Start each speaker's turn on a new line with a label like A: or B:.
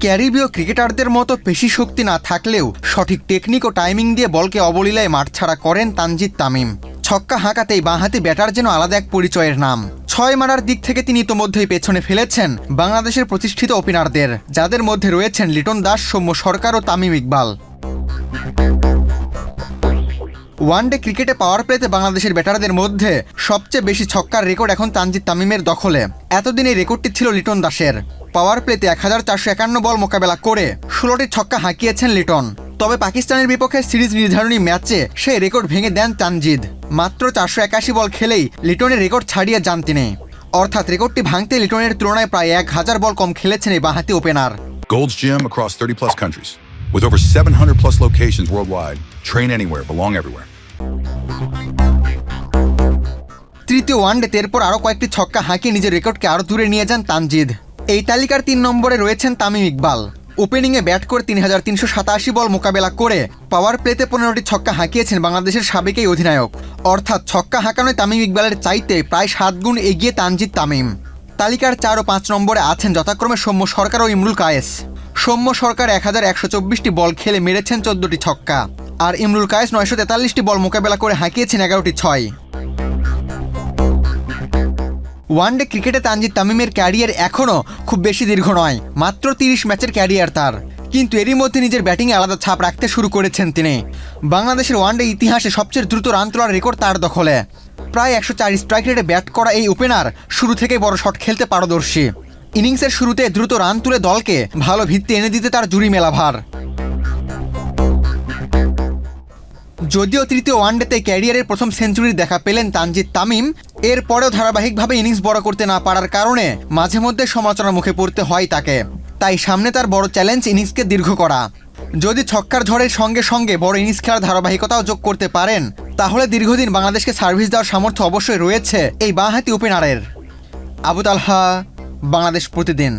A: ক্যারিবীয় ক্রিকেটারদের মতো পেশি শক্তি না থাকলেও সঠিক টেকনিক ও টাইমিং দিয়ে বলকে অবলীলায় মাঠ ছাড়া করেন তানজিদ তামিম। ছক্কা হাঁকাতেই বাঁহাতি ব্যাটার যেন আলাদা এক পরিচয়ের নাম। 6 মারার দিক থেকে তিনি ইতোমধ্যেই পেছনে ফেলেছেন বাংলাদেশের প্রতিষ্ঠিত ওপেনারদের, যাদের মধ্যে রয়েছেন লিটন দাস, সৌম্য সরকার ও তামিম ইকবাল। ওয়ানডে ক্রিকেটে পাওয়ার প্লেতে বাংলাদেশের ব্যাটারদের মধ্যে সবচেয়ে বেশি ছক্কার রেকর্ড এখন তানজিদ তামিমের দখলে। এতদিন এই রেকর্ডটি ছিল লিটন দাসের। পাওয়ার প্লেতে 1451 বল মোকাবেলা করে 16টি ছক্কা হাঁকিয়েছেন লিটন। তবে পাকিস্তানের বিপক্ষে সিরিজ নির্ধারণী ম্যাচে সেই রেকর্ড ভেঙে দেন তানজিদ। মাত্র 481 বল খেলেই লিটনের রেকর্ড ছাড়িয়ে যান তিনি। অর্থাৎ রেকর্ডটি ভাঙতে লিটনের তুলনায় প্রায় 1000 বল কম খেলেছেন এই বাঁহাতি opener.
B: Gold's Gym across 30 plus countries with over 700 plus locations worldwide. Train anywhere, belong everywhere.
A: তৃতীয় ওয়ানডেতে এরপর আরও কয়েকটি ছক্কা হাঁকিয়ে নিজের রেকর্ডকে আরও দূরে নিয়ে যান তানজিদ। এই তালিকার 3 নম্বরে রয়েছেন তামিম ইকবাল। ওপেনিংয়ে ব্যাট করে 3387 বল মোকাবেলা করে পাওয়ার প্লেতে 15টি ছক্কা হাঁকিয়েছেন বাংলাদেশের সাবেক এই অধিনায়ক। অর্থাৎ ছক্কা হাঁকানোয় তামিম ইকবালের চাইতে প্রায় 7 গুণ এগিয়ে তানজিদ তামিম। তালিকার 4 ও 5 নম্বরে আছেন যথাক্রমে সৌম্য সরকার ও ইমরুল কায়েস। সৌম্য সরকার 1124টি বল খেলে মেরেছেন 14টি ছক্কা, আর ইমরুল কায়েস 943টি বল মোকাবেলা করে হাঁকিয়েছেন 11টি ছয়। ওয়ানডে ক্রিকেটে তানজিদ তামিমের ক্যারিয়ার এখনও খুব বেশি দীর্ঘ নয়, মাত্র 30 ম্যাচের ক্যারিয়ার তার। কিন্তু এরই মধ্যে নিজের ব্যাটিংয়ে আলাদা ছাপ রাখতে শুরু করেছেন তিনি। বাংলাদেশের ওয়ানডে ইতিহাসে সবচেয়ে দ্রুত রান তোলার রেকর্ড তার দখলে। প্রায় 104 স্ট্রাইক রেটে ব্যাট করা এই ওপেনার শুরু থেকেই বড় শট খেলতে পারদর্শী। ইনিংসের শুরুতে দ্রুত রান তুলে দলকে ভালো ভিত্তি এনে দিতে তার জুড়ি মেলা ভার। যদিও তৃতীয় ওয়ানডেতে ক্যারিয়ারের প্রথম সেঞ্চুরির দেখা পেলেন তানজিদ তামিম, এরপরেও ধারাবাহিকভাবে ইনিংস বড় করতে না পারার কারণে মাঝে মধ্যে সমালোচনার মুখে পড়তে হয় তাকে। তাই সামনে তার বড় চ্যালেঞ্জ ইনিংসকে দীর্ঘ করা। যদি ছক্কার ঝড়ের সঙ্গে সঙ্গে বড় ইনিংস খেলার ধারাবাহিকতাও যোগ করতে পারেন, তাহলে দীর্ঘদিন বাংলাদেশকে সার্ভিস দেওয়ার সামর্থ্য অবশ্যই রয়েছে এই বাঁহাতি ওপেনারের। আবু তালহা, বাংলাদেশ প্রতিদিন।